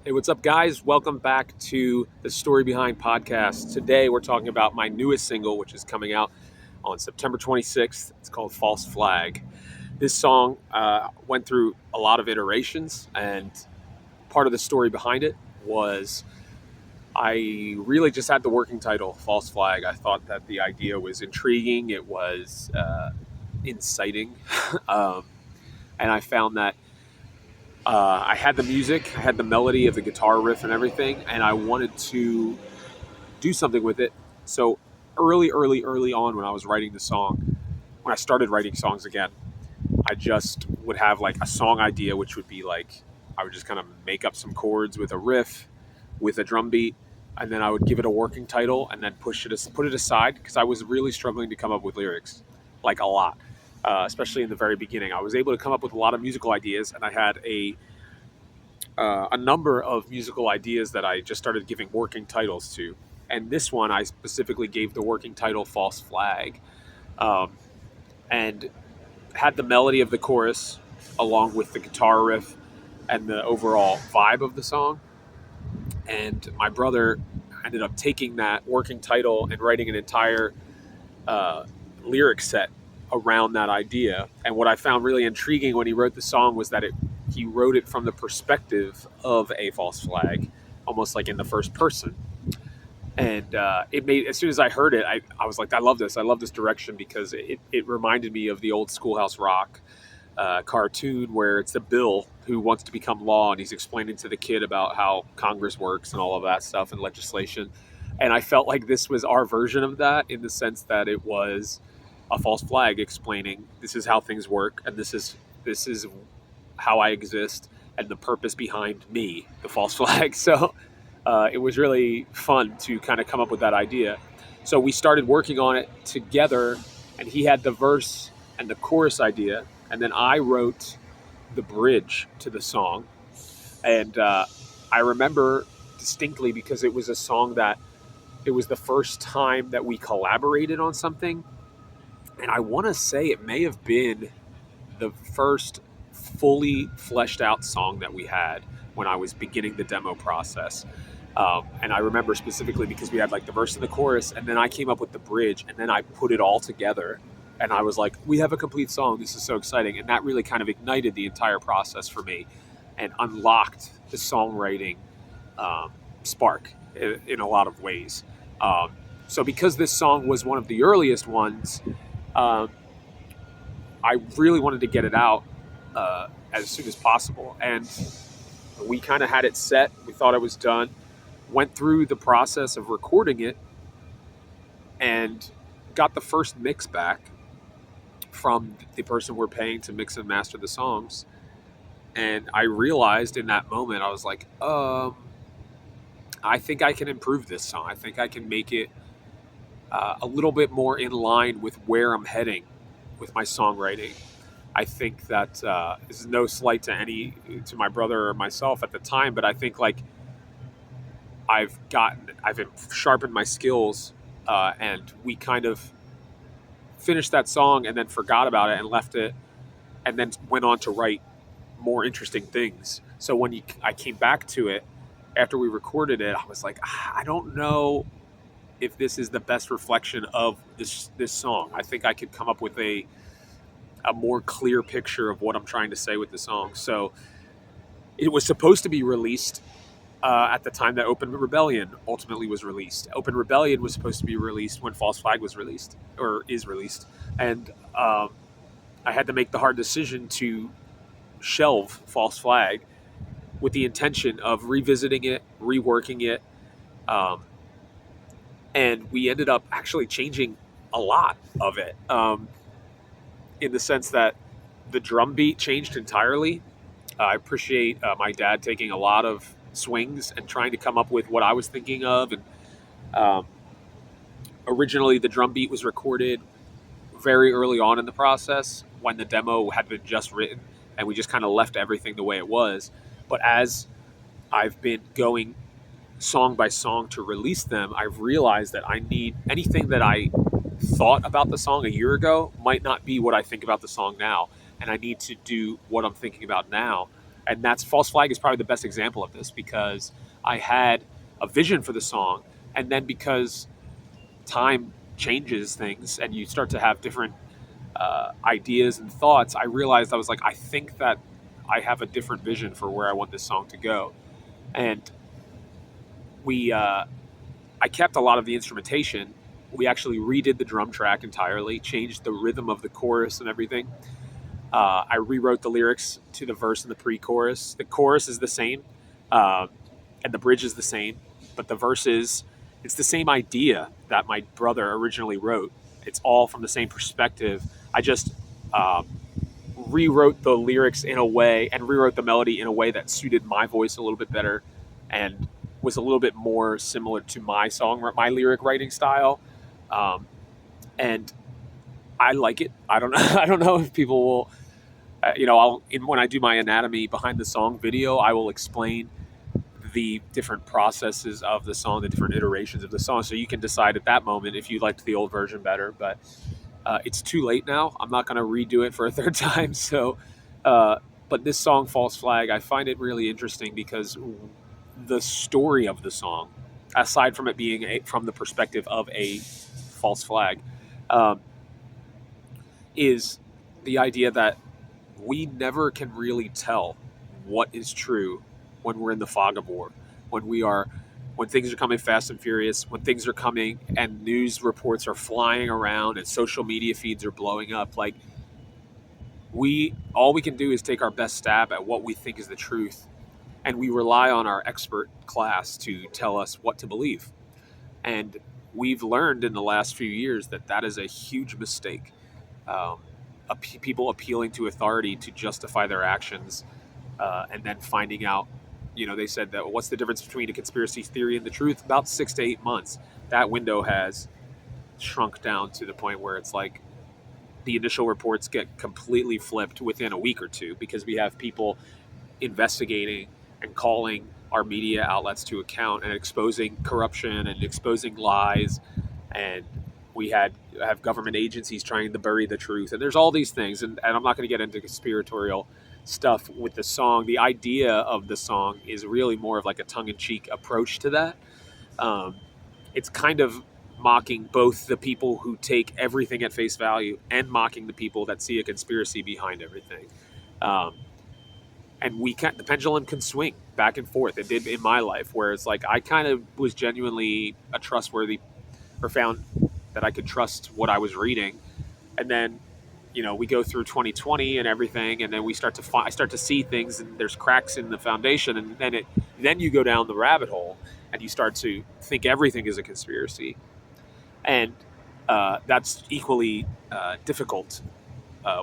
Hey, what's up, guys? Welcome back to the Story Behind podcast. Today, we're talking about my newest single, which is coming out on September 26th. It's called False Flag. This song went through a lot of iterations, and part of the story behind it was I really just had the working title, False Flag. I thought that the idea was intriguing, it was inciting, um, and I found that I had the music, I had the melody of the guitar riff and everything, and I wanted to do something with it. So early on when I was writing the song, when I started writing songs again, I just would have like a song idea, which would be like I would just kind of make up some chords with a riff, with a drum beat, and then I would give it a working title and then put it aside because I was really struggling to come up with lyrics, like a lot. Especially in the very beginning, I was able to come up with a lot of musical ideas, and I had a number of musical ideas that I just started giving working titles to. And this one, I specifically gave the working title False Flag, um, and had the melody of the chorus along with the guitar riff and the overall vibe of the song. And my brother ended up taking that working title and writing an entire uh, lyric set around that idea. And what I found really intriguing when he wrote the song was that he wrote it from the perspective of a false flag, almost like in the first person. And it made, as soon as I heard it, I was like, I love this. I love this direction because it reminded me of the old Schoolhouse Rock cartoon where it's the Bill who wants to become law, and he's explaining to the kid about how Congress works and all of that stuff and legislation. And I felt like this was our version of that, in the sense that it was a false flag explaining this is how things work, and this is how I exist, and the purpose behind me, the false flag. So it was really fun to kind of come up with that idea. So we started working on it together, and he had the verse and the chorus idea, and then I wrote the bridge to the song. And I remember distinctly because it was a song that it was the first time that we collaborated on something. And I want to say it may have been the first fully fleshed out song that we had when I was beginning the demo process. And I remember specifically because we had like the verse and the chorus, and then I came up with the bridge, and then I put it all together. And I was like, we have a complete song. This is so exciting. And that really kind of ignited the entire process for me and unlocked the songwriting spark in a lot of ways. So, because this song was one of the earliest ones, um, I really wanted to get it out as soon as possible. And we kind of had it set. We thought it was done. Went through the process of recording it and got the first mix back from the person we're paying to mix and master the songs. And I realized in that moment, I was like, I think I can improve this song. I think I can make it a little bit more in line with where I'm heading with my songwriting. I think that this is no slight to my brother or myself at the time, but I think like I've sharpened my skills, and we kind of finished that song and then forgot about it and left it, and then went on to write more interesting things. So when I came back to it after we recorded it, I was like, I don't know if this is the best reflection of this song. I think I could come up with a more clear picture of what I'm trying to say with the song. So it was supposed to be released at the time that Open Rebellion ultimately was released. Open Rebellion was supposed to be released when False Flag was released, or is released. And I had to make the hard decision to shelve False Flag with the intention of revisiting it, reworking it. Um, and we ended up actually changing a lot of it, in the sense that the drum beat changed entirely. I appreciate my dad taking a lot of swings and trying to come up with what I was thinking of. And um, originally, the drum beat was recorded very early on in the process when the demo had been just written, and we just kind of left everything the way it was. But as I've been going song by song to release them, I've realized that I need anything that I thought about the song a year ago might not be what I think about the song now. And I need to do what I'm thinking about now And that's False Flag is probably the best example of this, because I had a vision for the song, and then because time changes things and you start to have different ideas and thoughts, I realized I was like, I think that I have a different vision for where I want this song to go. And we I kept a lot of the instrumentation. We actually redid the drum track entirely, changed the rhythm of the chorus and everything. I rewrote the lyrics to the verse and the pre-chorus. The chorus is the same, uh, and the bridge is the same, but the verses, it's the same idea that my brother originally wrote. It's all from the same perspective. I just um, rewrote the lyrics in a way and rewrote the melody in a way that suited my voice a little bit better and was a little bit more similar to my lyric writing style. Um, and I like it. I don't know. I don't know if people will. When I do my anatomy behind the song video, I will explain the different processes of the song, the different iterations of the song, so you can decide at that moment if you liked the old version better. But it's too late now. I'm not going to redo it for a third time. So, uh, but this song, False Flag, I find it really interesting because the story of the song, aside from it being from the perspective of a false flag, um, is the idea that we never can really tell what is true when we're in the fog of war, when we are, when things are coming fast and furious, when things are coming and news reports are flying around and social media feeds are blowing up. Like, we all we can do is take our best stab at what we think is the truth, and we rely on our expert class to tell us what to believe. And we've learned in the last few years that that is a huge mistake. um, People appealing to authority to justify their actions, and then finding out, they said that what's the difference between a conspiracy theory and the truth? About 6 to 8 months. That window has shrunk down to the point where it's like the initial reports get completely flipped within a week or two, because we have people investigating and calling our media outlets to account and exposing corruption and exposing lies. And we have government agencies trying to bury the truth, and there's all these things. And I'm not going to get into conspiratorial stuff with the song. The idea of the song is really more of like a tongue-in-cheek approach to that. um, it's kind of mocking both the people who take everything at face value and mocking the people that see a conspiracy behind everything. um, and the pendulum can swing back and forth. It did in my life, where it's like I kind of was genuinely a trustworthy, or found that I could trust what I was reading. And then, we go through 2020 and everything, and then I start to see things, and there's cracks in the foundation, and then you go down the rabbit hole, and you start to think everything is a conspiracy. And that's equally difficult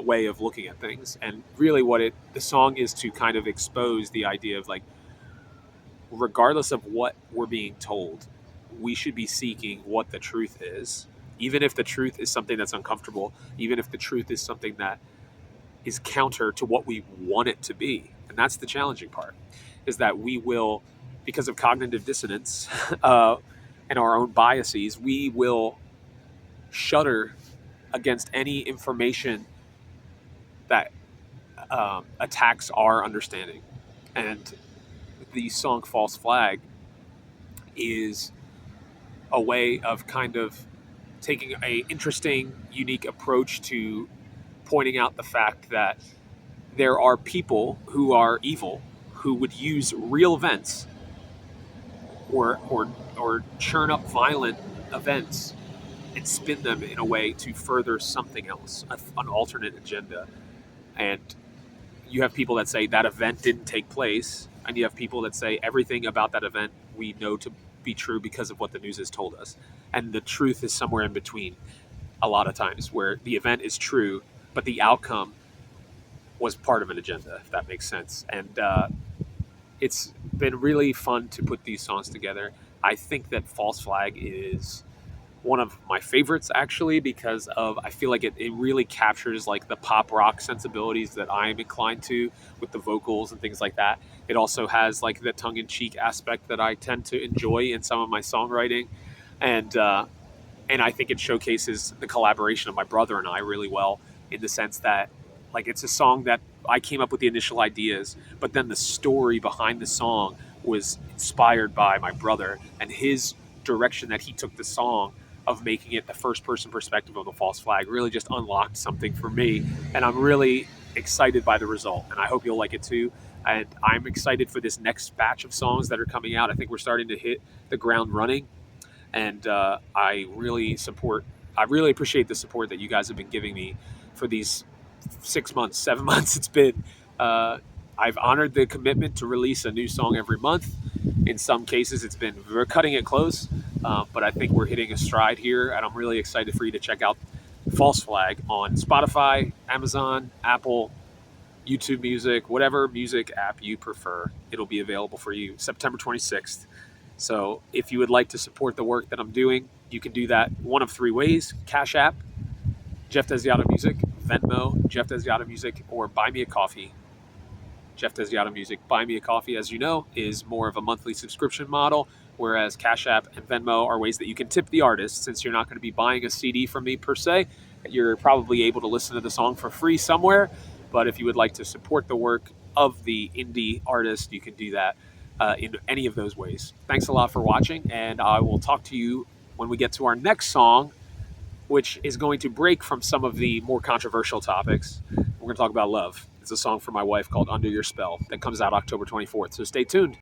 way of looking at things. And really, the song is to kind of expose the idea of, like, regardless of what we're being told, we should be seeking what the truth is, even if the truth is something that's uncomfortable, even if the truth is something that is counter to what we want it to be. And that's the challenging part, is that we will, because of cognitive dissonance and our own biases, we will shudder against any information that attacks our understanding. And the song False Flag is a way of kind of taking a interesting, unique approach to pointing out the fact that there are people who are evil, who would use real events, or churn up violent events and spin them in a way to further something else, an alternate agenda. And you have people that say that event didn't take place, and you have people that say everything about that event we know to be true because of what the news has told us. And the truth is somewhere in between, a lot of times, where the event is true, but the outcome was part of an agenda, if that makes sense. And it's been really fun to put these songs together. I think that False Flag is one of my favorites, actually, because I feel like it really captures like the pop rock sensibilities that I'm inclined to, with the vocals and things like that. It also has like the tongue-in-cheek aspect that I tend to enjoy in some of my songwriting. And I think it showcases the collaboration of my brother and I really well, in the sense that, like, it's a song that I came up with the initial ideas, but then the story behind the song was inspired by my brother and his direction that he took the song of making it the first person perspective of the false flag really just unlocked something for me. And I'm really excited by the result. And I hope you'll like it too. And I'm excited for this next batch of songs that are coming out. I think we're starting to hit the ground running. And I really appreciate the support that you guys have been giving me for these 6 months, 7 months. It's been, I've honored the commitment to release a new song every month. In some cases, we're cutting it close, but I think we're hitting a stride here, and I'm really excited for you to check out False Flag on Spotify, Amazon, Apple, YouTube Music, whatever music app you prefer. It'll be available for you September 26th. So if you would like to support the work that I'm doing, you can do that one of three ways: Cash App, Geoff Desiato Music; Venmo, Geoff Desiato Music; or Buy Me a Coffee, Geoff Desiato Music. Buy Me a Coffee, as you know, is more of a monthly subscription model, whereas Cash App and Venmo are ways that you can tip the artist. Since you're not going to be buying a CD from me per se, you're probably able to listen to the song for free somewhere. But if you would like to support the work of the indie artist, you can do that in any of those ways. Thanks a lot for watching, and I will talk to you when we get to our next song, which is going to break from some of the more controversial topics. We're going to talk about love. It's a song for my wife called Under Your Spell that comes out October 24th. So stay tuned.